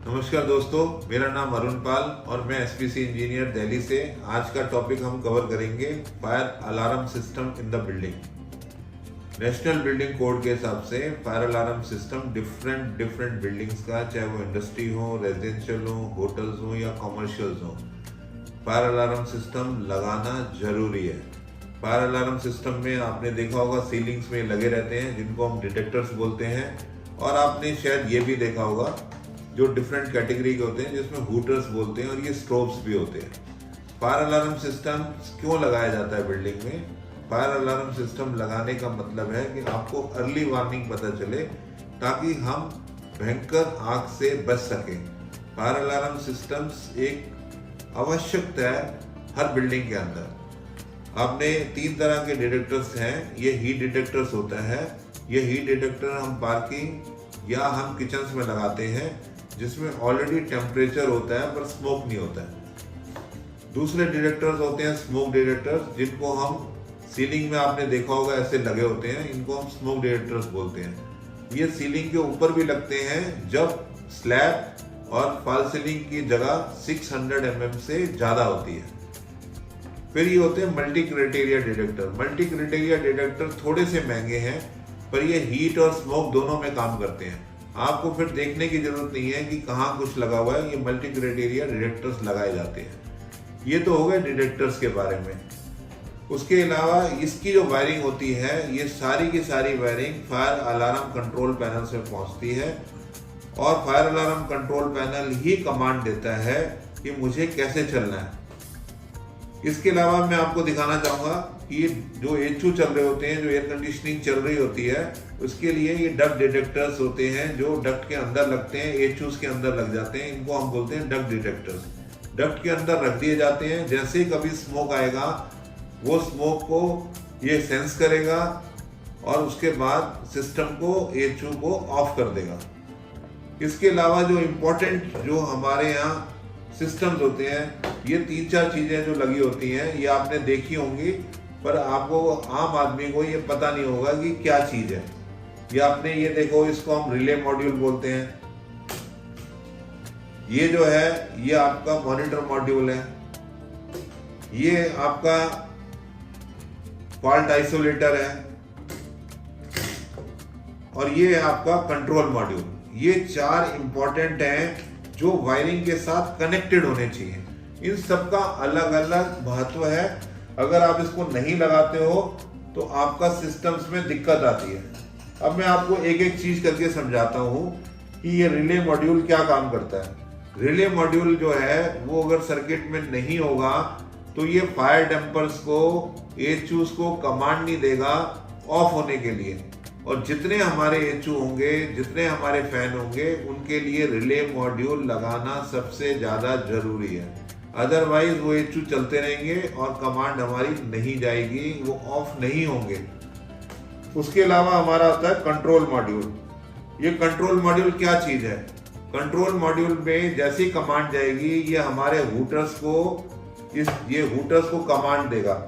नमस्कार दोस्तों, मेरा नाम अरुण पाल और मैं एसपीसी इंजीनियर दिल्ली से। आज का टॉपिक हम कवर करेंगे fire alarm system in the building. National building code के हिसाब से fire alarm system different buildings का, चाहे वो इंडस्ट्री हो, रेजिडेंशियल हो, होटल्स हो या कॉमर्शियल्स हो, फायर अलार्म सिस्टम लगाना जरूरी है। फायर अलार्म सिस्टम में आपने देखा होगा सीलिंग्स में लगे रहते हैं जिनको हम डिटेक्टर्स बोलते हैं, और आपने शायद ये भी देखा होगा जो डिफरेंट कैटेगरी के होते हैं जिसमें हूटर्स बोलते हैं और ये स्ट्रोब्स भी होते हैं। फायर अलार्म सिस्टम क्यों लगाया जाता है बिल्डिंग में? फायर अलार्म सिस्टम लगाने का मतलब है कि आपको अर्ली वार्निंग पता चले ताकि हम भयंकर आग से बच सकें। फायर अलार्म सिस्टम्स एक आवश्यकता है हर बिल्डिंग के अंदर। आपने 3 तरह के डिटेक्टर्स हैं। ये हीट डिटेक्टर्स होता है। ये हीट डिटेक्टर हम पार्किंग या हम किचन्स में लगाते हैं जिसमें ऑलरेडी टेम्परेचर होता है पर स्मोक नहीं होता है। दूसरे डिटेक्टर्स होते हैं स्मोक डिटेक्टर्स, जिनको हम सीलिंग में आपने देखा होगा ऐसे लगे होते हैं, इनको हम स्मोक डिटेक्टर्स बोलते हैं। ये सीलिंग के ऊपर भी लगते हैं जब स्लैब और फॉल सीलिंग की जगह 600 mm से ज्यादा होती है। फिर ये होते हैं multi criteria detector. Multi criteria detector थोड़े से महंगे हैं पर ये हीट और स्मोक दोनों में काम करते हैं। आपको फिर देखने की जरूरत नहीं है कि कहाँ कुछ लगा हुआ है, ये मल्टी क्राइटेरिया डिटेक्टर्स लगाए जाते हैं। ये तो हो गए डिटेक्टर्स के बारे में। उसके अलावा इसकी जो वायरिंग होती है, ये सारी की सारी wiring fire alarm control panel से पहुंचती है और फायर अलार्म कंट्रोल पैनल ही कमांड देता है कि मुझे कैसे चलना है। इसके अलावा मैं आपको दिखाना चाहूंगा कि ये जो एचयू चल रहे होते हैं, जो एयर कंडीशनिंग चल रही होती है, उसके लिए ये डक्ट डिटेक्टर्स होते हैं जो डक्ट के अंदर लगते हैं, एचयूज के अंदर लग जाते हैं। इनको हम बोलते हैं डक्ट डिटेक्टर्स। डक्ट के अंदर रख दिए जाते हैं। जैसे ही कभी स्मोक आएगा वो स्मोक को ये सेंस करेगा और उसके बाद सिस्टम को, एचयू को ऑफ कर देगा। इसके अलावा जो इम्पोर्टेंट जो हमारे यहाँ सिस्टम्स होते हैं, ये 3-4 चीजें जो लगी होती हैं, ये आपने देखी होंगी पर आपको, आम आदमी को ये पता नहीं होगा कि क्या चीज है। ये आपने ये देखो, इसको हम रिले मॉड्यूल बोलते हैं। ये जो है ये आपका मॉनिटर मॉड्यूल है। ये आपका फॉल्ट आइसोलेटर है और ये आपका कंट्रोल मॉड्यूल। ये 4 इंपॉर्टेंट हैं जो वायरिंग के साथ कनेक्टेड होने चाहिए। इन सब का अलग अलग महत्व है। अगर आप इसको नहीं लगाते हो तो आपका सिस्टम्स में दिक्कत आती है। अब मैं आपको एक एक चीज करके समझाता हूं कि ये रिले मॉड्यूल क्या काम करता है। रिले मॉड्यूल जो है वो अगर सर्किट में नहीं होगा तो ये फायर डैम्पर्स को, एचयूज को कमांड नहीं देगा ऑफ होने के लिए। और जितने हमारे एचयू होंगे, जितने हमारे फैन होंगे, उनके लिए रिले मॉड्यूल लगाना सबसे ज्यादा जरूरी है। अदरवाइज वो एचयू चलते रहेंगे और कमांड हमारी नहीं जाएगी, वो ऑफ नहीं होंगे। उसके अलावा हमारा होता है कंट्रोल मॉड्यूल। ये कंट्रोल मॉड्यूल क्या चीज है? कंट्रोल मॉड्यूल में जैसी कमांड जाएगी ये हमारे हूटर्स को, ये हूटर्स को कमांड देगा।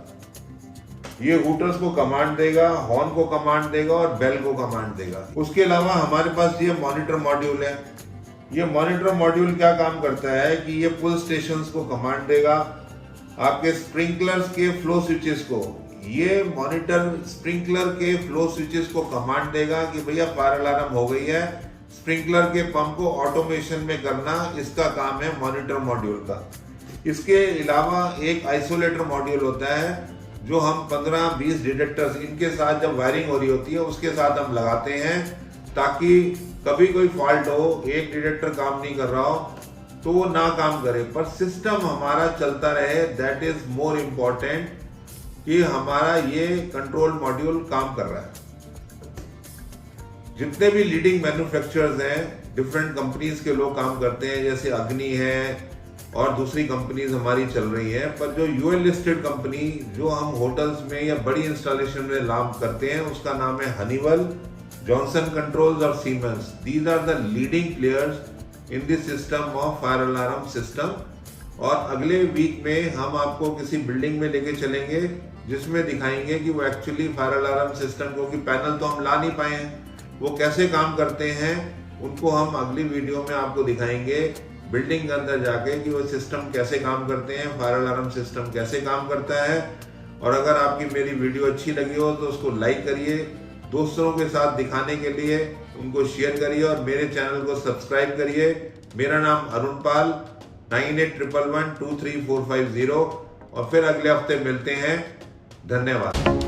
ये हूटर्स को कमांड देगा, हॉर्न को कमांड देगा और बेल को कमांड देगा। उसके अलावा हमारे पास ये मॉनिटर मॉड्यूल है। ये मॉनिटर मॉड्यूल क्या काम करता है कि ये पुल स्टेशंस को कमांड देगा, आपके स्प्रिंकलर्स के फ्लो स्विचेस को। ये मॉनिटर स्प्रिंकलर के फ्लो स्विचेस को कमांड देगा कि भैया फायर अलार्म हो गई है। स्प्रिंकलर के पंप को ऑटोमेशन में करना इसका काम है मॉनिटर मॉड्यूल का। इसके अलावा एक आइसोलेटर मॉड्यूल होता है जो हम 15-20 डिटेक्टर्स इनके साथ जब वायरिंग हो रही होती है उसके साथ हम लगाते हैं ताकि कभी कोई फॉल्ट हो, एक डिटेक्टर काम नहीं कर रहा हो तो वो ना काम करे पर सिस्टम हमारा चलता रहे। दैट इज मोर इम्पोर्टेंट कि हमारा ये कंट्रोल मॉड्यूल काम कर रहा है। जितने भी लीडिंग मैन्युफैक्चरर्स हैं, डिफरेंट कंपनीज के लोग काम करते हैं, जैसे अग्नि है और दूसरी कंपनीज हमारी चल रही है। पर जो यूएल लिस्टेड कंपनी जो हम होटल्स में या बड़ी इंस्टॉलेशन में काम करते हैं उसका नाम है हनीवेल, जॉनसन कंट्रोल्स और Siemens. These are the leading players in this system of fire alarm system. और अगले वीक में हम आपको किसी बिल्डिंग में लेके चलेंगे जिसमें दिखाएंगे कि वो एक्चुअली फायर अलार्म सिस्टम, क्योंकि पैनल तो हम ला नहीं पाए हैं, वो कैसे काम करते हैं उनको हम अगली वीडियो में आपको दिखाएंगे बिल्डिंग के अंदर जाके कि वो सिस्टम कैसे काम करते हैं, फायर अलार्म सिस्टम कैसे काम करता है। और अगर आपकी मेरी वीडियो अच्छी लगी हो तो उसको लाइक करिए, दोस्तों के साथ दिखाने के लिए उनको शेयर करिए और मेरे चैनल को सब्सक्राइब करिए। मेरा नाम अरुण पाल, 9811123450। और फिर अगले हफ्ते मिलते हैं। धन्यवाद।